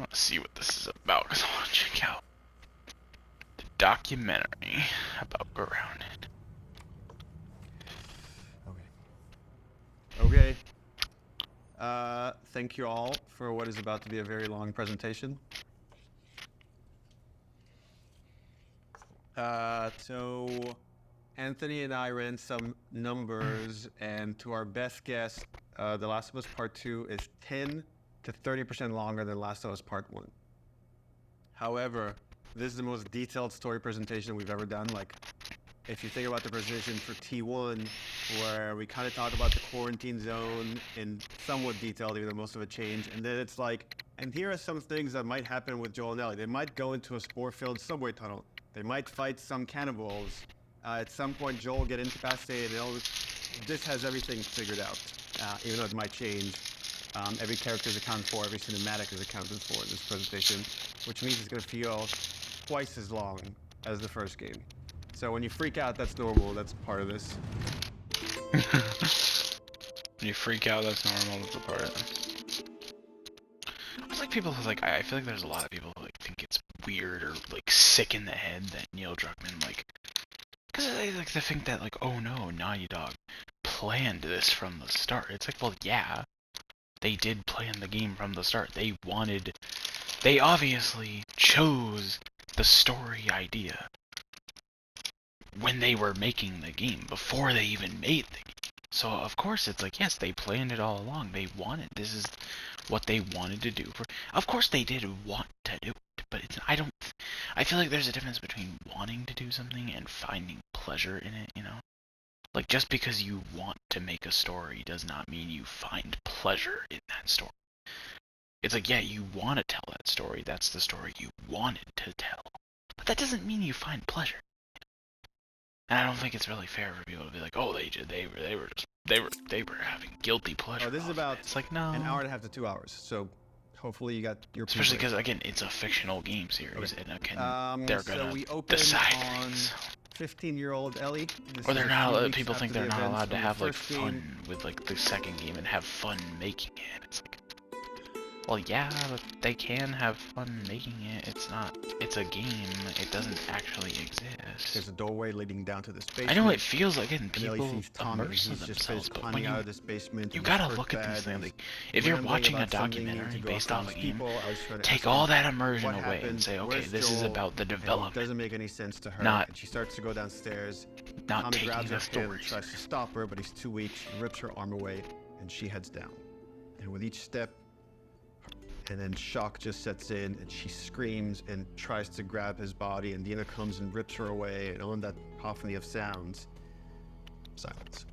want to see what this is about because I want to check out the documentary about Grounded. Okay. Thank you all for what is about to be a very long presentation. So Anthony and I ran some numbers, and to our best guess, The Last of Us Part 2 is 10 to 30% longer than Last of Us Part 1. However, this is the most detailed story presentation we've ever done. Like, if you think about the presentation for T1, where we kind of talk about the quarantine zone in somewhat detail, even though most of it changed, and then it's like, and here are some things that might happen with Joel and Ellie. They might go into a spore-filled subway tunnel. They might fight some cannibals. At some point, Joel will get incapacitated. This has everything figured out, even though it might change. Every character is accounted for, every cinematic is accounted for in this presentation, which means it's going to feel twice as long as the first game. So when you freak out, that's normal. That's part of this. When you freak out, that's normal. That's a part of it. It's like people who, like, I feel like there's a lot of people who, like, think it's weird or, like, sick in the head that Neil Druckmann, like, because they like to think that, like, oh no, Naughty Dog planned this from the start. It's like, well, yeah, they did plan the game from the start. They obviously chose the story idea when they were making the game, before they even made the game. So, of course, it's like, yes, they planned it all along. This is what they wanted to do. Of course, they did want to do it, but I feel like there's a difference between wanting to do something and finding pleasure in it, you know? Like, just because you want to make a story does not mean you find pleasure in that story. It's like, yeah, you want to tell that story. That's the story you wanted to tell. But that doesn't mean you find pleasure. And I don't think it's really fair for people to be like, oh, they were having guilty pleasure. Oh, this is about it's like, no, an hour and a half to 2 hours. So hopefully you got your. Especially because, again, it's a fictional game series, okay. And they're so gonna we open decide on things. 15-year-old Ellie. Or they're not. People think they're not allowed to have like fun with like the second game and have fun making it. It's like, well, yeah, but they can have fun making it. It's a game. It doesn't actually exist. There's a doorway leading down to this basement. I know it feels like, again, people immerse themselves, but when you gotta look at these things. Like, if you're watching a documentary based off a game, take all that immersion away and say, okay, this is about the development. It doesn't make any sense to her. Not, and she starts to go downstairs. not Tommy taking grabs the her hand and stories. tries to stop her, but he's too weak. She rips her arm away, and she heads down. And with each step, and then shock just sets in, and she screams and tries to grab his body, and Dina comes and rips her away, and on that cacophony of sounds, silence.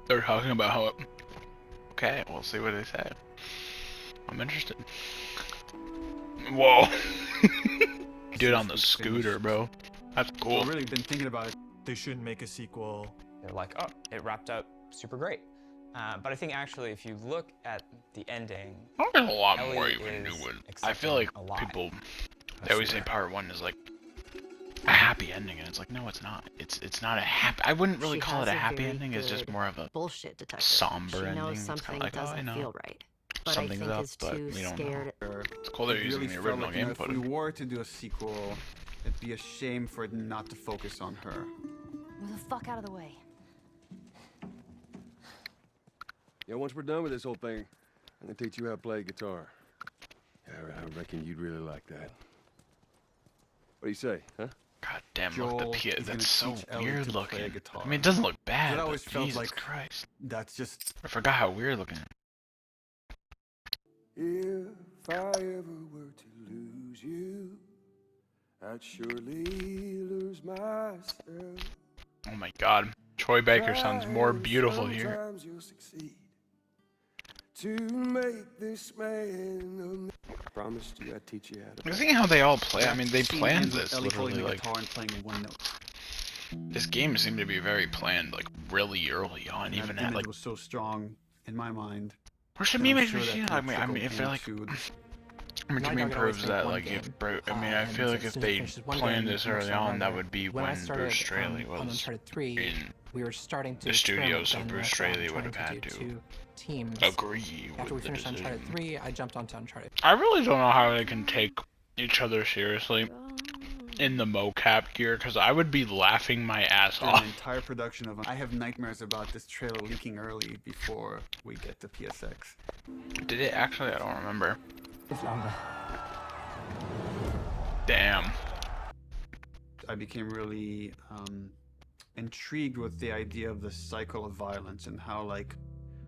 They're talking about how it... Okay, we'll see what they say. I'm interested. Whoa. Dude on the scooter, bro. That's cool. I've really been thinking about it. They shouldn't make a sequel. They're like, oh, it wrapped up super great. But I think actually, if you look at the ending, There's a lot Ellie more you can do is with it. I feel like accepting a lot. people, they always say part one is like a happy ending, and it's like, no, it's not. It's not a happy. I wouldn't really call it a happy ending. It's just more of a bullshit detective. somber she ending. knows It's something kinda like, oh, I doesn't know. feel right. But Something's I think up, is but too we don't scared. know. It's cool they're using the original game If we footage. were to do a sequel, it'd be a shame for it not to focus on her. Move the fuck out of the way. Yeah, once we're done with this whole thing, I'm gonna teach you how to play guitar. Yeah, I reckon you'd really like that. What do you say, huh? God damn, Joel look, the is that's so gonna teach Ellie weird to play looking. guitar. I mean, it doesn't look bad, It always but felt Jesus like- Christ. That's just... I forgot how weird looking. If I ever were to lose you, I'd surely lose myself. Oh my God, Troy Baker sounds more beautiful here. Sometimes you'll succeed to make this man I promised you I'd teach you how to You see how they all play? I mean, they Scene planned ends with this Ellie holding literally, the like, guitar and playing one note. this game seemed to be very planned, like, really early on, And even that at, image like, was so strong in my mind. or should And me I'm make sure me, that yeah, kind I of mean, I trickled feel like, into I mean, to Naughty me Dog would always proves make that, one like, game, I and feel like as if soon as it they finishes one planned game, this the next early one will on, that another. would be When I when started Bruce Straley on was Uncharted 3, in we were starting to the studio, experiment so with Bruce Dynamic Straley Ram, would have trying had to do to 2 teams. agree After we with the finished Uncharted decision. 3, I jumped onto Uncharted. I really don't know how they can take each other seriously in the mocap gear, because I would be laughing my ass During the off. entire production of, I have nightmares about this trailer leaking early before we get to PSX. Did it actually? I don't remember. It's longer. Damn. I became really intrigued with the idea of the cycle of violence and how like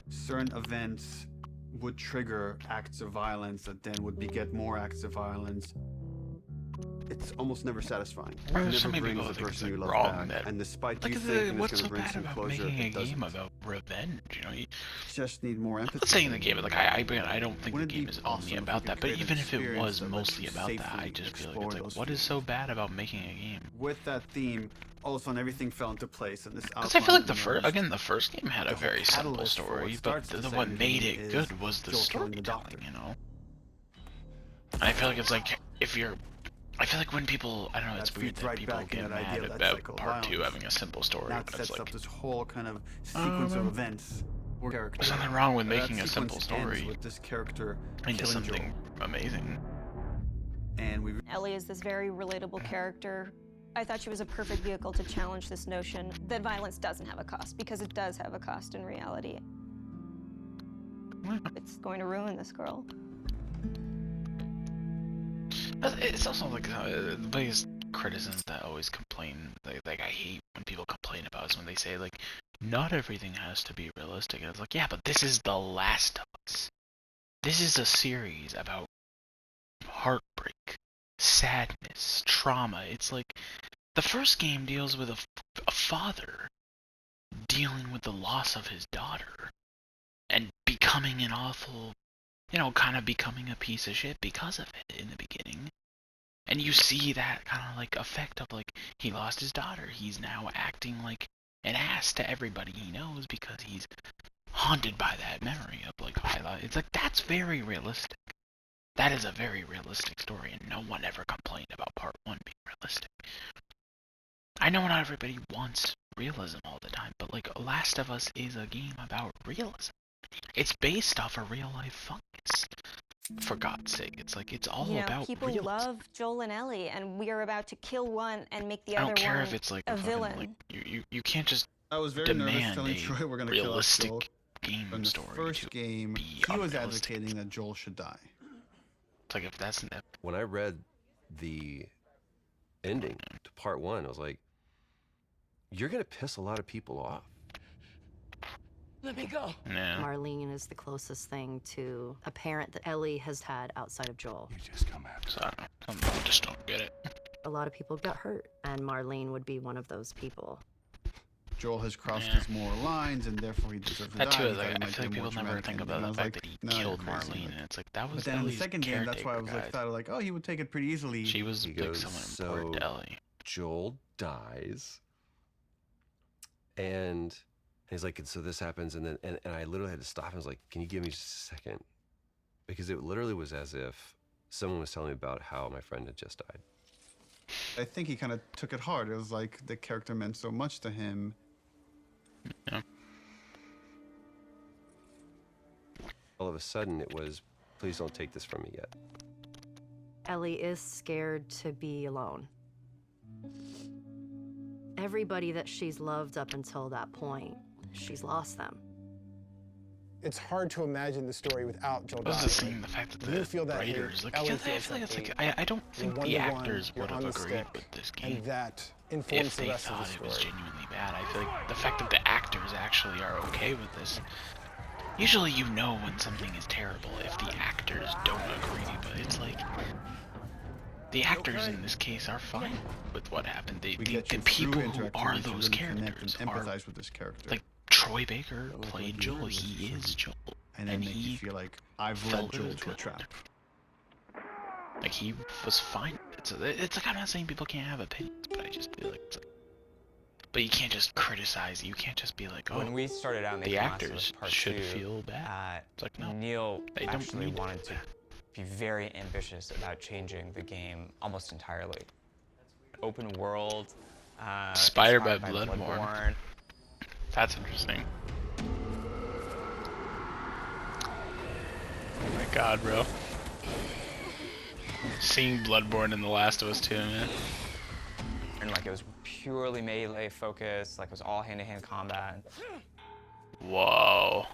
certain events would trigger acts of violence that then would beget more acts of violence. It's almost never satisfying. It There's never so many brings people the that think person it's, you like, love wrong back. that- And despite Look you at thinking what's it's so going to bring bad some about closure, making a it doesn't. game about revenge? You know, you Just need more empathy. not saying the game, like I don't think Wouldn't the it game be is awesome only if about we that. could But create an even if it experience was that lets mostly you about that, I safely just feel like explore it's like, those what is so feelings? bad about making a game? With that theme, all of a sudden everything fell into place, and this Because I feel like outline the first game had a The whole very simple catalyst for what story, but starts the the what second made game it is good was the Joel killing the storytelling, doctor. you know? And I feel like it's like, I feel like when people, I don't know, That it's weird feeds that right people back in get that idea mad of that about cycle of part 2 violence. having a simple story, That but sets it's up like, this whole kind of sequence of events. Or character. there's nothing wrong with That making a simple sequence ends story with this character into killing something amazing. Joel. And we Ellie is this very relatable character. I thought she was a perfect vehicle to challenge this notion that violence doesn't have a cost, because it does have a cost in reality. It's going to ruin this girl. It's also like the biggest criticisms that I always complain, like I hate when people complain about is when they say like, not everything has to be realistic. And it's like, yeah, but this is The Last of Us. This is a series about heartbreak, sadness, trauma. It's like, the first game deals with a father dealing with the loss of his daughter and becoming an awful, you know, kind of becoming a piece of shit because of it in the beginning. And you see that kind of like effect of like, he lost his daughter. He's now acting like an ass to everybody he knows because he's haunted by that memory of like, it's like, that's very realistic. That is a very realistic story, and no one ever complained about part 1 being realistic. I know not everybody wants realism all the time, but like, Last of Us is a game about realism. It's based off a real life fungus. For God's sake, it's like, it's all about people realism. love Joel and Ellie, and we are about to kill one and make the I other don't care one if it's like a fucking, villain. like, you can't just I was very nervous demand telling a Troy we're going to kill off Joel. realistic game In the story first to game, be he was unrealistic. advocating that Joel should die. It's like, if that's When I read the ending to part 1, I was like, you're gonna piss a lot of people off. Let me go. yeah. Marlene is the closest thing to a parent that Ellie has had outside of Joel. You just come after. So I don't know, I just don't get it. A lot of people got hurt, and Marlene would be one of those people. Joel has crossed Yeah. his moral lines, and therefore he deserves to That die. too, He is thought like, it I might feel be like a more people never dramatic think ending. about I the was fact like, that he "No, you're killed crazy." Marlene, Like- and it's like, that was But then in the Ellie's second game, that's why I was like, caretaker, thought like, oh, he would take it pretty easily. guys. She was He like goes, someone important "So- to Ellie. Joel dies, and he's like, and so this happens, and then and I literally had to stop. I was like, can you give me just a second? Because it literally was as if someone was telling me about how my friend had just died. I think he kind of took it hard. It was like the character meant so much to him. Yeah. All of a sudden, it was, please don't take this from me yet. Ellie is scared to be alone. Everybody that she's loved up until that point, she's lost them. It's hard to imagine the story without Joel What was dying. the scene, the fact that You the feel that hate, writers, like, Ellie because I feels feel like that it's like, hate. I don't You're think one the to one, actors you're would have on the agreed stick, with this game and that informs if the they rest of thought the it was story. genuinely bad. I feel like the fact that the actors actually are okay with this. Usually you know when something is terrible if the actors don't agree, but it's like, the actors in this case are fine with what happened. We The get you people through who interactivity are to those really connect characters and are, empathize with this character. like, Troy Baker That looked played like Joel. years He from- is Joel. and then and make you he feel like I've led felt it Joel was to a good. trap. Like, he was fine. It's like, I'm not saying people can't have opinions, but I just feel like it's like, but you can't just criticize. You can't just be like, oh, When we started out making the Last of Us actors Part should 2, feel bad. It's like, no, Neil they don't actually need to wanted do to that. be very ambitious about changing the game almost entirely. Open world, Inspired by Bloodborne. That's interesting. Oh my god, bro. Seeing Bloodborne in The Last of Us 2, man. And like it was purely melee focused, like it was all hand-to-hand combat. Whoa.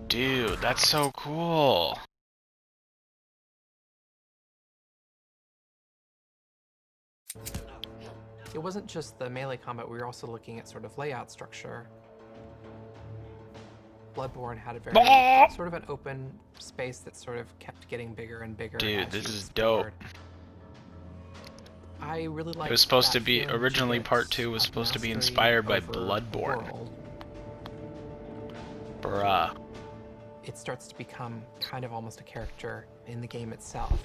Dude, that's so cool. It wasn't just the melee combat, we were also looking at sort of layout structure. Bloodborne had a very sort of an open space that sort of kept getting bigger and bigger. Dude, as this you is explored. dope. I really like. It was supposed to that be, feeling originally you part get 2 was of supposed to be mastery inspired by over Bloodborne. the world. Bruh. It starts to become kind of almost a character in the game itself.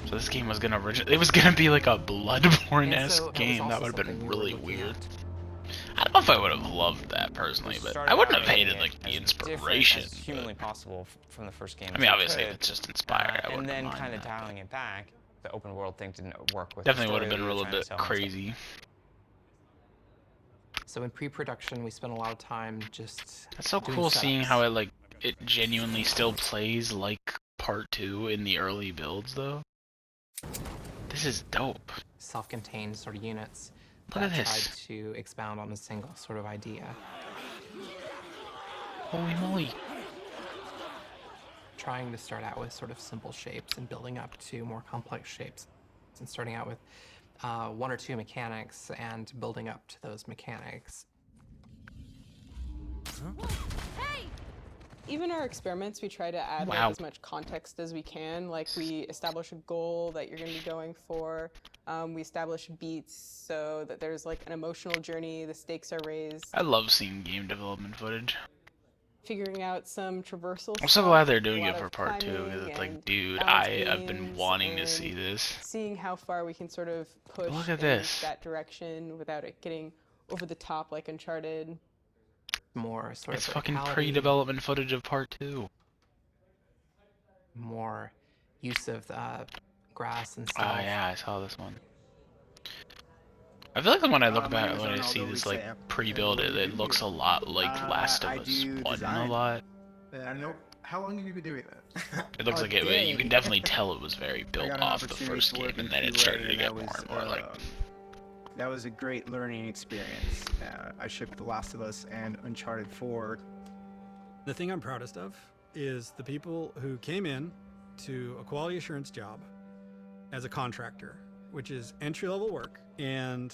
So this game was gonna it was gonna be like a Bloodborne-esque And so game. That would have something been we were really looking weird. at. I don't know if I would have loved that personally, but I wouldn't have hated like the inspiration. As humanly possible from the first game. I mean, obviously, if it's just inspired, I and wouldn't then mind kind of that, dialing it back, the open world thing didn't work with. Definitely the would have story been a that we little were trying bit to tell. crazy. So in pre-production, we spent a lot of time just. It's so doing cool seeing how setups. it genuinely still plays like part 2 in the early builds, though. This is dope. Self-contained sort of units Look at that this. tried to expound on a single sort of idea. Holy moly. Trying to start out with sort of simple shapes and building up to more complex shapes, and starting out with one or two mechanics and building up to those mechanics. Even our experiments, we try to add like, Wow. as much context as we can. Like we establish a goal that you're going to be going for. We establish beats so that there's like an emotional journey. The stakes are raised. I love seeing game development footage. Figuring out some traversal. I'm so stuff, glad they're a doing lot it for of part 2, because climbing it's like, and dude, balance I have been beams wanting to and see this. Seeing how far we can sort of push Look at in this. that direction without it getting over the top like Uncharted. More sort It's of fucking verticality, pre-development footage of part 2. more use of grass and Oh stuff. yeah, I saw this one. I feel like when I look back, when I see this like pre-build, it looks a lot like Last of Us 1 a lot. I know. How long have you been doing that? It looks like it, you can definitely tell it was very built got an off the opportunity first to work game, and in then it QA, started to and get that more was, and more like. That was a great learning experience. I shipped The Last of Us and Uncharted 4. The thing I'm proudest of is the people who came in to a quality assurance job as a contractor, which is entry-level work, and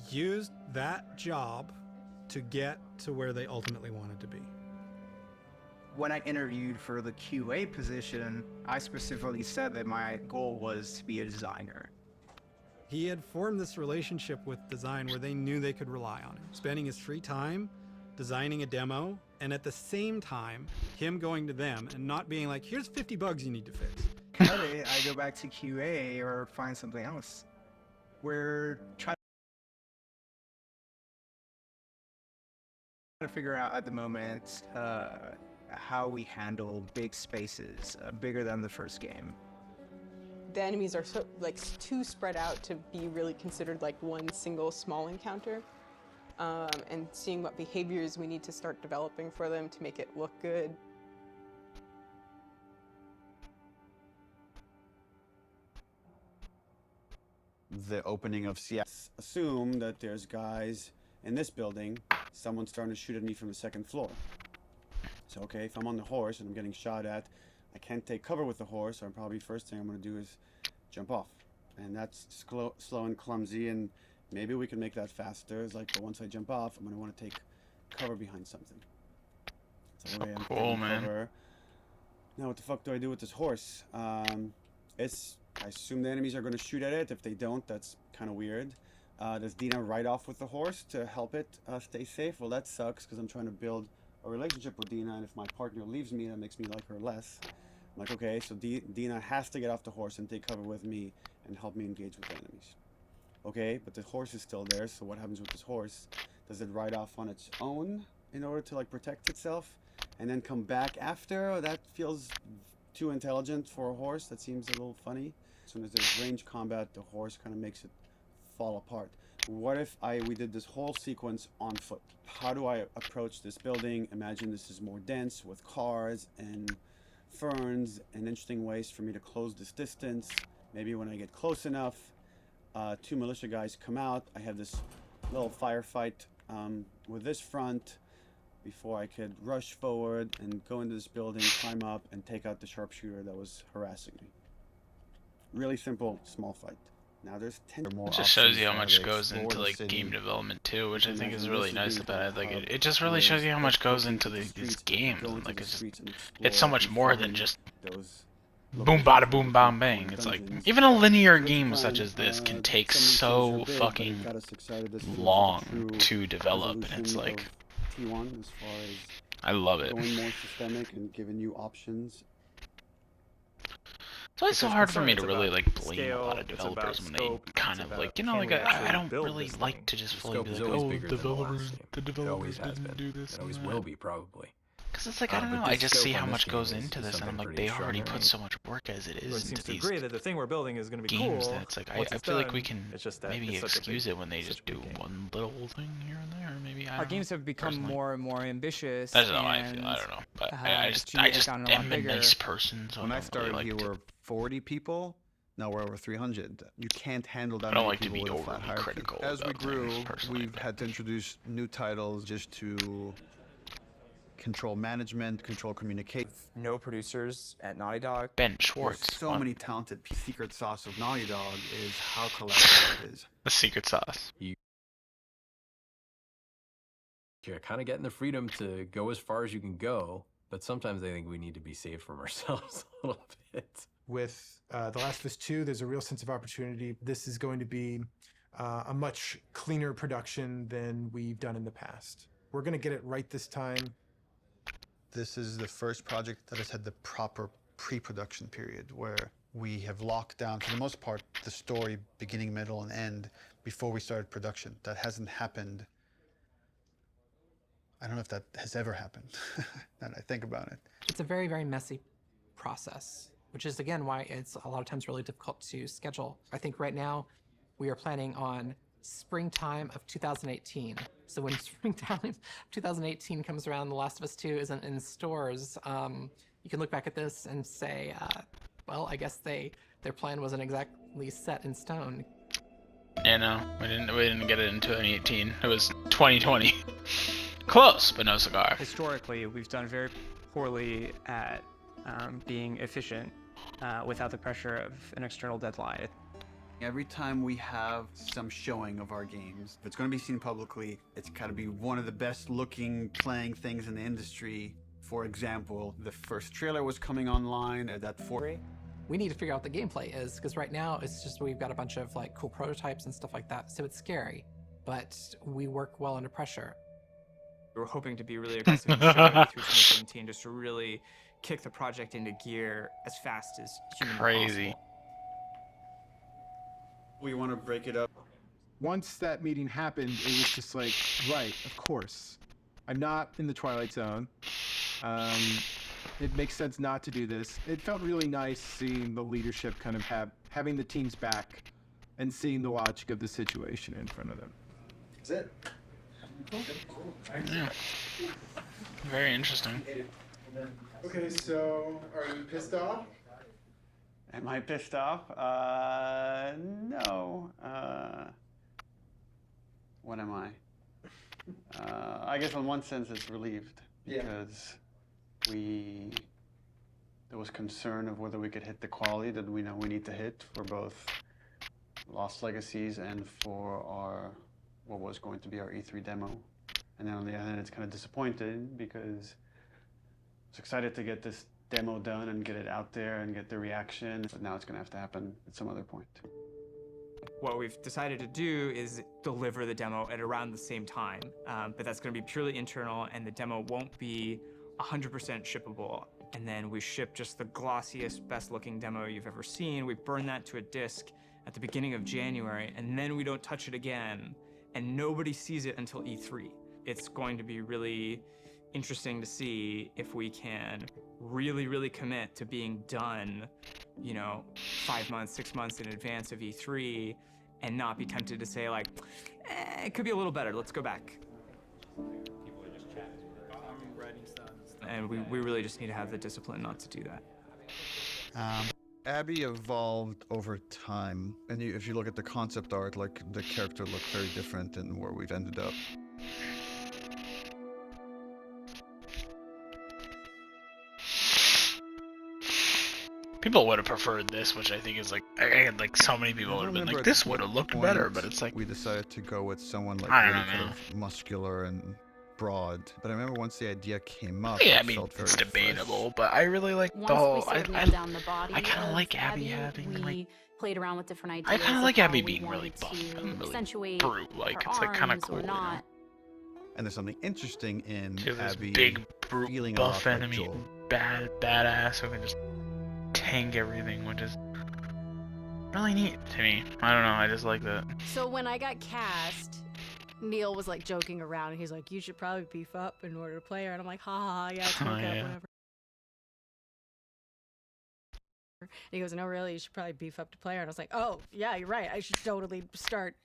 used that job to get to where they ultimately wanted to be. When I interviewed for the QA position, I specifically said that my goal was to be a designer. He had formed this relationship with design where they knew they could rely on him, spending his free time designing a demo, and at the same time, him going to them and not being like, here's 50 bugs you need to fix. Cut it, I go back to QA or find something else. We're trying to figure out at the moment how we handle big spaces, bigger than the first game. The enemies are so like too spread out to be really considered like one single small encounter. And seeing what behaviors we need to start developing for them to make it look good. The opening of CS. Assume that there's guys in this building, someone's trying to shoot at me from the second floor. So okay, if I'm on the horse and I'm getting shot at, I can't take cover with the horse, so probably first thing I'm going to do is jump off. And that's slow and clumsy, and maybe we can make that faster. It's like, but once I jump off, I'm going to want to take cover behind something. So cool, man. Cover. Now what the fuck do I do with this horse? I assume the enemies are going to shoot at it. If they don't, that's kind of weird. Does Dina ride off with the horse to help it stay safe? Well, that sucks, because I'm trying to build a relationship with Dina, and if my partner leaves me, that makes me like her less. I'm like, okay, so Dina has to get off the horse and take cover with me and help me engage with the enemies. Okay, but the horse is still there, so what happens with this horse? Does it ride off on its own in order to like protect itself? and then come back after. That feels too intelligent for a horse. That seems a little funny. As soon as there's range combat, the horse kind of makes it fall apart. What if we did this whole sequence on foot? How do I approach this building? Imagine this is more dense with cars and ferns and interesting ways for me to close this distance. Maybe when I get close enough, 2 militia guys come out. I have this little firefight with this front before I could rush forward and go into this building, climb up, and take out the sharpshooter that was harassing me. Really simple, small fight. Now there's 10 more. It just shows you how much goes into like game development too, which I think is really nice about it. Like it just really shows you how much goes into these games. And, like it's so much more than just boom bada boom bam bang. It's like even a linear game such as this can take so fucking long to develop, and it's like T1 as far as I love it. going more systemic and giving you options. It's always so hard for me to really like blame a lot of developers when they kind of like, you know, like I don't really like to just fully be like, oh, the developers didn't do this. It always will be, probably. Because it's like, I don't know, I just see how much goes into this, and I'm like, they already put so much work as it is into these agree that the thing we're building is going to be games cool. that it's like, I feel like we can maybe excuse it when they just do one little thing here and there, maybe. Our games have become more and more ambitious. That's not how I feel, I don't know. But I just am a nice person, so when I don't started really here, like were 40 people. Now we're over 300. You can't handle that I don't many like to people be with a flat overly hierarchy. critical As we about grew, things, personally, we've had to introduce new titles just to control management, control communication. No producers at Naughty Dog. Ben Schwartz. There's so many talented people. The secret sauce of Naughty Dog is how collaborative it is. The secret sauce. You're kind of getting the freedom to go as far as you can go, but sometimes I think we need to be saved from ourselves a little bit. With The Last of Us 2, there's a real sense of opportunity. This is going to be a much cleaner production than we've done in the past. We're going to get it right this time. This is the first project that has had the proper pre-production period where we have locked down, for the most part, the story beginning, middle, and end before we started production. That hasn't happened. I don't know if that has ever happened, now that I think about it. It's a very, very messy process, which is, again, why it's a lot of times really difficult to schedule. I think right now we are planning on springtime of 2018. So when springtime of 2018 comes around, The Last of Us 2 isn't in stores, you can look back at this and say, well, I guess their plan wasn't exactly set in stone. Yeah, no, we didn't get it in 2018. It was 2020. Close, but no cigar. Historically, we've done very poorly at being efficient without the pressure of an external deadline. Every time we have some showing of our games, if it's going to be seen publicly, it's got to be one of the best looking playing things in the industry. For example, the first trailer was coming online at that 4. We need to figure out what the gameplay is, because right now it's just we've got a bunch of like cool prototypes and stuff like that, so it's scary, but we work well under pressure. We're hoping to be really aggressive and through 2017 just to really kick the project into gear as fast as humanly possible. We want to break it up. Once that meeting happened, it was just like, right, of course. I'm not in the Twilight Zone. It makes sense not to do this. It felt really nice seeing the leadership kind of having the team's back and seeing the logic of the situation in front of them. That's it. Yeah. Very interesting. Okay, so are you pissed off? Am I pissed off? No. What am I? I guess in one sense it's relieved because there was concern of whether we could hit the quality that we know we need to hit for both Lost Legacies and for what was going to be our E3 demo. And then on the other hand, it's kind of disappointed because I was excited to get this demo done and get it out there and get the reaction, but now it's going to have to happen at some other point. What we've decided to do is deliver the demo at around the same time, but that's going to be purely internal, and the demo won't be 100% shippable. And then we ship just the glossiest, best-looking demo you've ever seen. We burn that to a disk at the beginning of January, and then we don't touch it again, and nobody sees it until E3. It's going to be really interesting to see if we can really, really commit to being done, 5 months, 6 months in advance of E3 and not be tempted to say like, it could be a little better, let's go back. And we really just need to have the discipline not to do that. Abby evolved over time, and if you look at the concept art, like the character looked very different than where we've ended up. People would have preferred this, which I think is like, again, like so many people would have been like, this would have looked better, but it's like we decided to go with someone like I don't really know, kind man. of muscular and broad. But I remember once the idea came up, yeah, I it mean, felt very it's debatable, fresh. but I really like Once the whole. we sort of I nailed down the body I kind of of like Abby having we like. played around with different ideas. I kind of like how Abby we being really wanted buff to and really accentuate brute. Like her it's like kind of arms cool. or You know? not. And there's something interesting in She has this Abby big brute feeling buff off like enemy, Joel. badass who can just tank everything, which is really neat to me. I don't know. I just like that. So when I got cast, Neil was like joking around and he's like, you should probably beef up in order to play her. And I'm like, ha ha, yeah, it's okay, yeah. whatever. And he goes, no, really, you should probably beef up to play her. And I was like, oh, yeah, you're right. I should totally start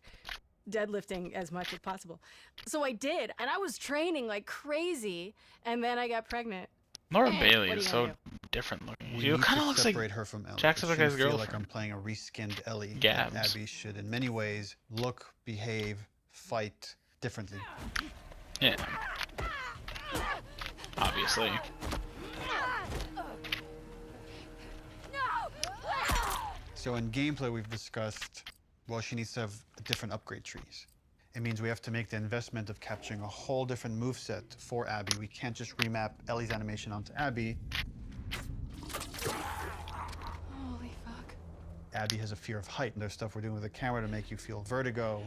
deadlifting as much as possible. So I did, and I was training like crazy, and then I got pregnant. Laura Eh, Bailey what are is you so gonna different looking. We She need kind to of looks like separate her from Ellie. It Jacksepticeye's shouldn't feel like girlfriend. I'm playing a reskinned Ellie. Gabs. Abby should, in many ways, look, behave, fight differently. Yeah. Obviously. So in gameplay, we've discussed, well, she needs to have different upgrade trees. It means we have to make the investment of capturing a whole different moveset for Abby. We can't just remap Ellie's animation onto Abby. Holy fuck. Abby has a fear of height, and there's stuff we're doing with the camera to make you feel vertigo.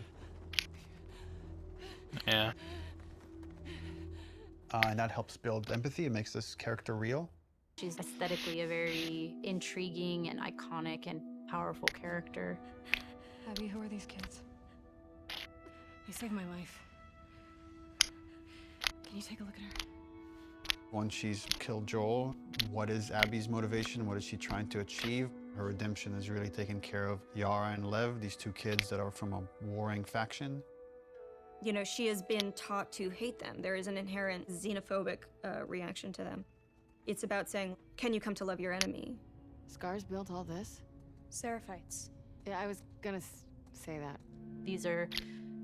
Yeah. And that helps build empathy. It makes this character real. She's aesthetically a very intriguing and iconic and powerful character. Abby, who are these kids? They saved my life. Can you take a look at her? Once she's killed Joel, what is Abby's motivation? What is she trying to achieve? Her redemption is really taking care of Yara and Lev, these two kids that are from a warring faction. You know, she has been taught to hate them. There is an inherent xenophobic reaction to them. It's about saying, can you come to love your enemy? Scars built all this? Seraphites. Yeah, I was gonna say that. These are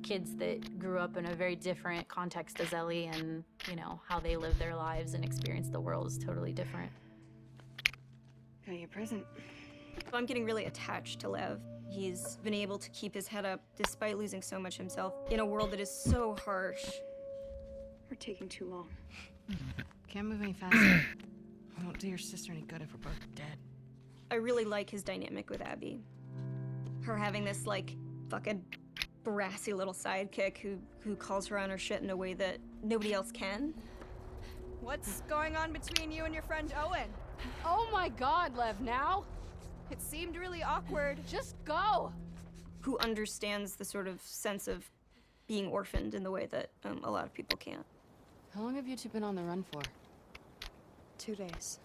kids that grew up in a very different context as Ellie, and, how they live their lives and experience the world is totally different. Got your present. I'm getting really attached to Lev. He's been able to keep his head up despite losing so much himself in a world that is so harsh. We're taking too long. Can't move any faster. Won't do your sister any good if we're both dead. I really like his dynamic with Abby. Her having this, fucking brassy little sidekick who calls her on her shit in a way that nobody else can. What's going on between you and your friend Owen? Oh my god, Lev, now? It seemed really awkward. Just go! Who understands the sort of sense of being orphaned in the way that a lot of people can't. How long have you two been on the run for? 2 days.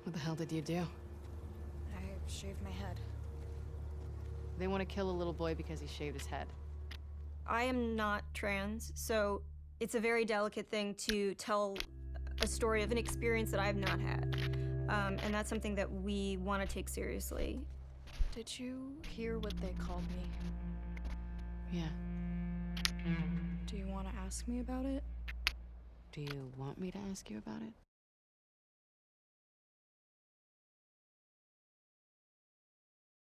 What the hell did you do? I shaved my head. They want to kill a little boy because he shaved his head. I am not trans, so it's a very delicate thing to tell a story of an experience that I've not had. And that's something that we want to take seriously. Did you hear what they called me? Yeah. Do you want to ask me about it? Do you want me to ask you about it?